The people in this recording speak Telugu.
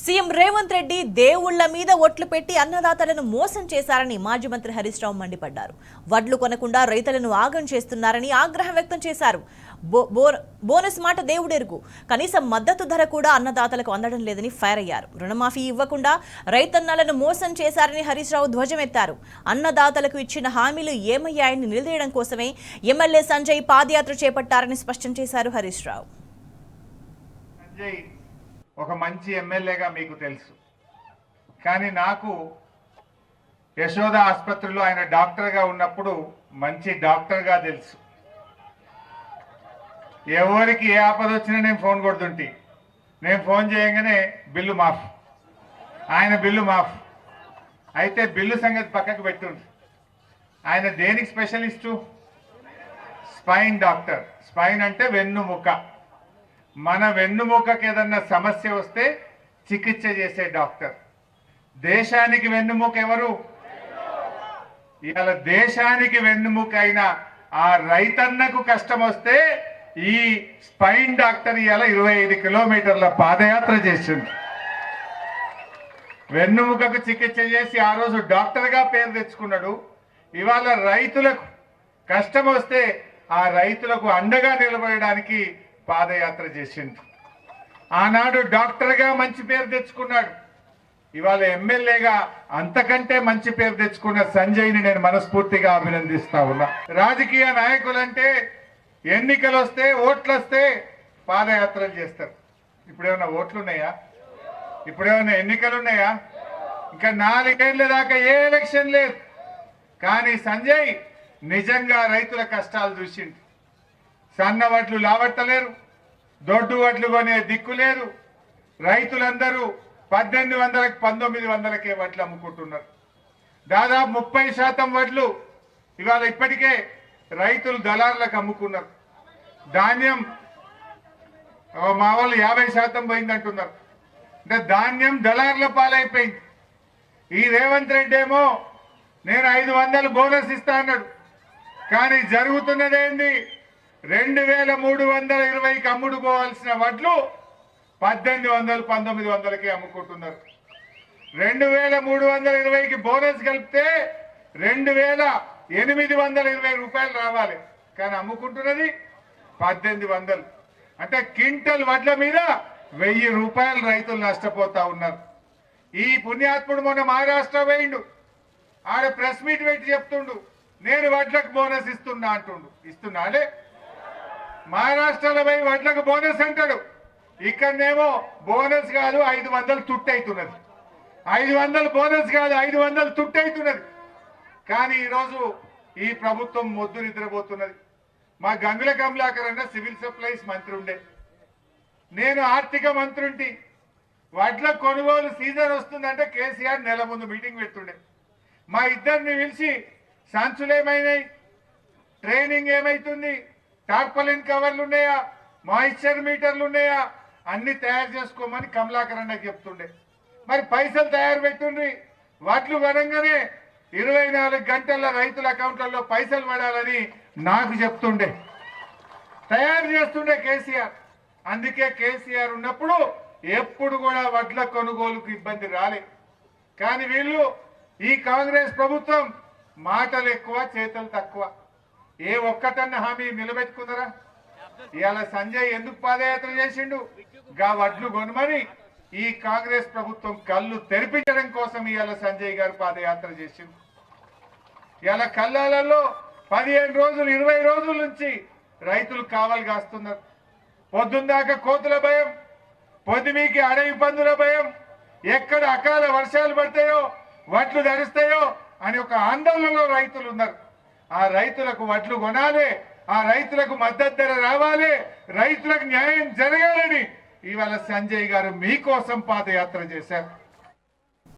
సీఎం రేవంత్ రెడ్డి దేవుళ్ల మీద ఒట్లు పెట్టి అన్నదాతలను మోసం చేశారని మాజీ మంత్రి హరీష్ రావు మండిపడ్డారు. వడ్లు కొనకుండా రైతులను ఆగం చేస్తున్నారని ఆగ్రహం వ్యక్తం చేశారు. బోనస్ మాట దేవుడెరుగు, కనీసం మద్దతు ధర కూడా అన్నదాతలకు అందడం లేదని ఫైర్ అయ్యారు. రుణమాఫీ ఇవ్వకుండా రైతన్నలను మోసం చేశారని హరీష్ రావు ధ్వజమెత్తారు. అన్నదాతలకు ఇచ్చిన హామీలు ఏమయ్యాయని నిలదీయడం కోసమే ఎమ్మెల్యే సంజయ్ పాదయాత్ర చేపట్టారని స్పష్టం చేశారు హరీష్ రావు. ఒక మంచి ఎమ్మెల్యేగా మీకు తెలుసు, కానీ నాకు యశోద ఆసుపత్రిలో ఆయన డాక్టర్గా ఉన్నప్పుడు మంచి డాక్టర్గా తెలుసు. ఎవరికి ఏ ఆపద వచ్చినా నేను ఫోన్ కొడుతుంటే, నేను ఫోన్ చేయగానే బిల్లు మాఫ్, ఆయన బిల్లు మాఫ్. అయితే బిల్లు సంగతి పక్కకు పెట్టుండ్రు. ఆయన దేనికి స్పెషలిస్టు? Spine doctor. స్పైన్ అంటే వెన్నుముక. మన వెన్నుముకకి ఏదన్నా సమస్య వస్తే చికిత్స చేసే డాక్టర్. దేశానికి వెన్నుముక ఎవరు? ఇవాళ దేశానికి వెన్నుముక అయిన ఆ రైతన్నకు కష్టం వస్తే ఈ స్పైన్ డాక్టర్ ఇవాళ 25 కిలోమీటర్ల పాదయాత్ర చేసింది. వెన్నుముకకు చికిత్స చేసి ఆ రోజు డాక్టర్గా పేరు తెచ్చుకున్నాడు. ఇవాళ రైతులకు కష్టం వస్తే ఆ రైతులకు అండగా నిలబడడానికి పాదయాత్ర చేసిండు. ఆనాడు డాక్టర్గా మంచి పేరు తెచ్చుకున్నాడు. ఇవాళ ఎమ్మెల్యేగా అంతకంటే మంచి పేరు తెచ్చుకున్న సంజయ్ని నేను మనస్ఫూర్తిగా అభినందిస్తా ఉన్నా. రాజకీయ నాయకులంటే ఎన్నికలు వస్తే, ఓట్లు వస్తే పాదయాత్రలు చేస్తారు. ఇప్పుడేమన్నా ఓట్లు ఉన్నాయా? ఇప్పుడేమన్నా ఎన్నికలు ఉన్నాయా? ఇంకా 4 ఏళ్ల దాకా ఏ ఎలక్షన్ లేదు. కానీ సంజయ్ నిజంగా రైతుల కష్టాలు చూసిండు. సన్న వడ్లు లావట్టలేరు, దొడ్డు వడ్లు కొనే దిక్కు లేదు. రైతులందరూ 1800కి 1900కే వడ్లు అమ్ముకుంటున్నారు. దాదాపు 30% వడ్లు ఇవాళ ఇప్పటికే రైతులు దళారులకు అమ్ముకున్నారు. ధాన్యం మా వాళ్ళు 50% పోయిందంటున్నారు. అంటే ధాన్యం దళారుల పాలైపోయింది. ఈ రేవంత్ రెడ్డి ఏమో నేను 500 బోనస్ ఇస్తా అన్నాడు. కానీ జరుగుతున్నదేంది? 2320కి అమ్ముడు పోవాల్సిన వడ్లు 1800, 1900కే అమ్ముకుంటున్నారు. 2320కి బోనస్ కలిపితే 2820 రూపాయలు రావాలి. కానీ అమ్ముకుంటున్నది 1800. అంటే క్వింటల్ వడ్ల మీద 1000 రూపాయలు రైతులు నష్టపోతా ఉన్నారు. ఈ పుణ్యాత్ముడు మొన్న మహారాష్ట్ర పోయిండు. ఆడ ప్రెస్ మీట్ పెట్టి చెప్తుండు, నేను వడ్లకు బోనస్ ఇస్తున్నా అంటుండు. ఇస్తున్నాడే? మహారాష్ట్రలో పోయి వడ్లకు బోనస్ అంటాడు. ఇక్కడనేమో బోనస్ కాదు 500 తుట్టు అవుతున్నది. 500 బోనస్ కాదు 500 తుట్టు అవుతున్నది. కానీ ఈరోజు ఈ ప్రభుత్వం మొద్దు నిద్రపోతున్నది. మా గంగుల కమలాకర్ అన్న సివిల్ సప్లైస్ మంత్రి ఉండే, నేను ఆర్థిక మంత్రుంటి. వడ్ల కొనుగోలు సీజన్ వస్తుందంటే కేసీఆర్ నెల ముందు మీటింగ్ పెడుతుండే. మా ఇద్దరిని పిలిచి సంచులేమైనాయి, ట్రైనింగ్ ఏమైతుంది, టార్పలిన్ కవర్లు ఉన్నాయా, మాయిశ్చర్ మీటర్లు ఉన్నాయా, అన్ని తయారు చేసుకోమని కమలాకర్ అన్నకి చెప్తుండే. మరి పైసలు తయారు పెట్టుండ్రి. వడ్లు కొనంగానే 24 గంటల్లో రైతుల అకౌంట్లలో పైసలు పడాలని నాకు చెప్తుండే, తయారు చేస్తుండే కేసీఆర్. అందుకే కేసీఆర్ ఉన్నప్పుడు ఎప్పుడు కూడా వడ్ల కొనుగోలుకు ఇబ్బంది రాలే. కానీ వీళ్ళు ఈ కాంగ్రెస్ ప్రభుత్వం మాటలు ఎక్కువ, చేతలు తక్కువ. ఏ ఒక్కటన్న హామీ నిలబెట్టుకుందరా? ఇవాళ సంజయ్ ఎందుకు పాదయాత్ర చేసిండు? గా వడ్లు కొనమని ఈ కాంగ్రెస్ ప్రభుత్వం కళ్ళు తెరిపించడం కోసం ఇవాళ సంజయ్ గారు పాదయాత్ర చేసిండు. ఇవాళ కల్లాలలో 15 రోజులు 20 రోజుల నుంచి రైతులు కావలి కాస్తున్నారు. పొద్దుందాకా కోతుల భయం, పొద్దుమీకి అడవి పందుల భయం, ఎక్కడ అకాల వర్షాలు పడతాయో, వడ్లు తడుస్తాయో అని ఒక ఆందోళనలో రైతులు ఉన్నారు. ఆ రైతులకు వడ్లు కొనాలి, ఆ రైతులకు మద్దతు ధర రావాలి, రైతులకు న్యాయం జరగాలని ఇవాళ సంజయ్ గారు మీకోసం పాదయాత్ర చేశారు.